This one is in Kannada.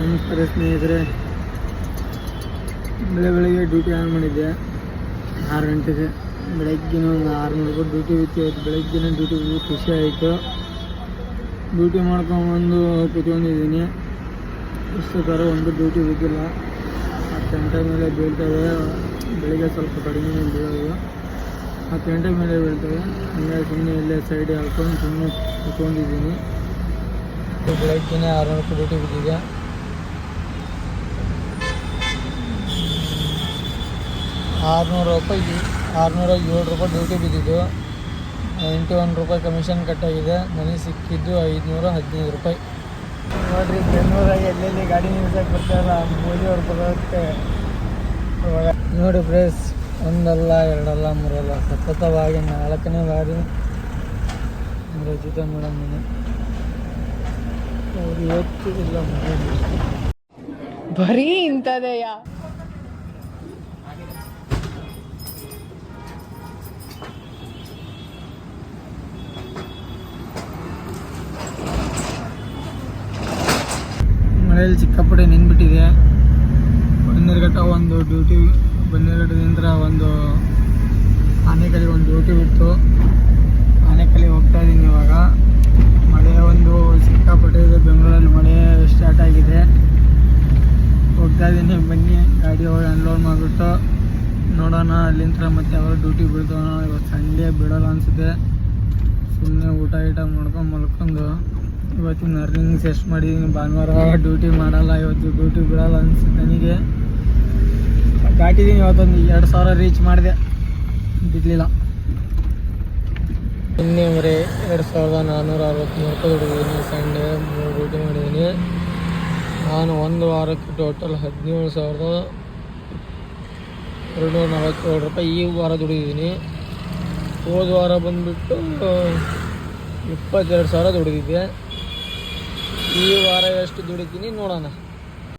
ನಮಸ್ಕಾರ ಸ್ನೇಹಿತರೆ, ಬೆಳಗ್ಗೆ ಡ್ಯೂಟಿ ಆನ್ ಮಾಡಿದ್ದೆ 6 ಗಂಟೆಗೆ. ಬೆಳಗ್ಗಿನ ಒಂದು 600 ರೂಪಾಯಿ ಡ್ಯೂಟಿ ಇತ್ತು. ಇವತ್ತು ಬೆಳಗ್ಗಿನ ಡ್ಯೂಟಿ ಖುಷಿ ಆಯಿತು. ಡ್ಯೂಟಿ ಮಾಡ್ಕೊಂಬಂದು ಕೂತ್ಕೊಂಡಿದ್ದೀನಿ. ಪುಸ್ತಕರು ಒಂದು ಡ್ಯೂಟಿ ಬಿದ್ದಿಲ್ಲ. 10 ಗಂಟೆ ಮೇಲೆ ಬೀಳ್ತವೆ. ಬೆಳಿಗ್ಗೆ ಸ್ವಲ್ಪ ಕಡಿಮೆ ಬೀಳೋದು, 10 ಗಂಟೆ ಮೇಲೆ ಬೀಳ್ತವೆ. ಹಂಗಾಗಿ ಸುಮ್ಮನೆ ಇಲ್ಲೇ ಸೈಡ್ ಹಾಕ್ಕೊಂಡು ಸುಮ್ಮನೆ ಕೂತ್ಕೊಂಡಿದ್ದೀನಿ. ಬೆಳಗ್ಗಿನ 600 ರೂಪಾಯಿ ಡ್ಯೂಟಿ ಬಿದ್ದಿದೆ. 607 ರೂಪಾಯಿ ಡ್ಯೂಟಿ ಬಿದ್ದಿದ್ದು. 91 ರೂಪಾಯಿ ಕಮಿಷನ್ ಕಟ್ಟಾಗಿದೆ. ನನಗೆ ಸಿಕ್ಕಿದ್ದು 515 ರೂಪಾಯಿ. ನೋಡಿರಿ, ಬೆಂಗಳೂರಾಗಿ ಎಲ್ಲೆಲ್ಲಿ ಗಾಡಿ ನಿಲ್ಸಕ್ಕೆ ಬರ್ತಾರಲ್ಲ, ಮೋದಿಯವ್ರು ಬರೋಕ್ಕೆ ನೋಡಿ ಫ್ರೆಂಡ್ಸ್, ಒಂದಲ್ಲ ಎರಡಲ್ಲ ಮೂರಲ್ಲ, ಸತತವಾಗಿ 4ನೇ ಬಾರಿ ರಚಿತಾ ಮೇಡಮ್ ಅವ್ರು ಇವತ್ತು ಇಲ್ಲ ಬರೀ ಇಂಥದೆಯಾ. ಮಳೆಯಲ್ಲಿ ಸಿಕ್ಕಾಪಟ್ಟೆ ನಿಂತ್ಬಿಟ್ಟಿದೆ. ಬನ್ನೇರುಘಟ್ಟ ಒಂದು ಡ್ಯೂಟಿ, ಬನ್ನೇರುಘಟ್ಟದಿಂದ ಒಂದು ಆನೇಕಲ್ಲಿಗೆ ಒಂದು ಡ್ಯೂಟಿ ಬಿಟ್ಟು ಆನೇಕಲ್ಲಿಗೆ ಹೋಗ್ತಾ ಇದ್ದೀನಿ. ಇವಾಗ ಮಳೆ ಒಂದು ಸಿಕ್ಕಾಪಟ್ಟೆ ಇದೆ. ಬೆಂಗಳೂರಲ್ಲಿ ಮಳೆ ಸ್ಟಾರ್ಟ್ ಆಗಿದೆ. ಹೋಗ್ತಾ ಇದ್ದೀನಿ, ಬನ್ನಿ ಗಾಡಿ ಹೋಗಿ ಅನ್ಲೋಡ್ ಮಾಡಿಬಿಟ್ಟು ನೋಡೋಣ ಅಲ್ಲಿಂದ ಮತ್ತೆ ಯಾವಾಗ ಡ್ಯೂಟಿ ಬೀಳ್ತಾವ. ಇವತ್ತು ಸಂಡೇ ಬಿಡೋಲ್ಲ ಅನಿಸುತ್ತೆ. ಸುಮ್ಮನೆ ಊಟ ಮಾಡ್ಕೊಂಡು ಮಲ್ಕೊಂಡು ಇವತ್ತಿನ ಅರ್ನಿಂಗ್ಸ್ ಎಷ್ಟು ಮಾಡಿದ್ದೀನಿ. ಭಾನುವಾರ ಡ್ಯೂಟಿ ಮಾಡಲ್ಲ, ಇವತ್ತು ಡ್ಯೂಟಿ ಬಿಡೋಲ್ಲ ಅನಿಸುತ್ತೆ ನನಗೆ. ದಾಟಿದ್ದೀನಿ. ಇವತ್ತೊಂದು 2000 ರೀಚ್ ಮಾಡಿದೆ, ಬಿಡಲಿಲ್ಲ. ಇನ್ನೇವರೆ 2463 ರೂಪಾಯಿ ದುಡಿದಿದ್ದೀನಿ. ಸಂಡೇ 3 ಡ್ಯೂಟಿ ಮಾಡಿದ್ದೀನಿ. ನಾನು ಒಂದು ವಾರಕ್ಕೆ ಟೋಟಲ್ 17,247 ರೂಪಾಯಿ ಈ ವಾರ ದುಡಿದಿದ್ದೀನಿ. ಹೋದ ವಾರ ಬಂದುಬಿಟ್ಟು 22,000 ದುಡಿದಿದ್ದೆ. ಈ ವಾರ ಎಷ್ಟು ದುಡಿತೀನಿ ನೋಡೋಣ.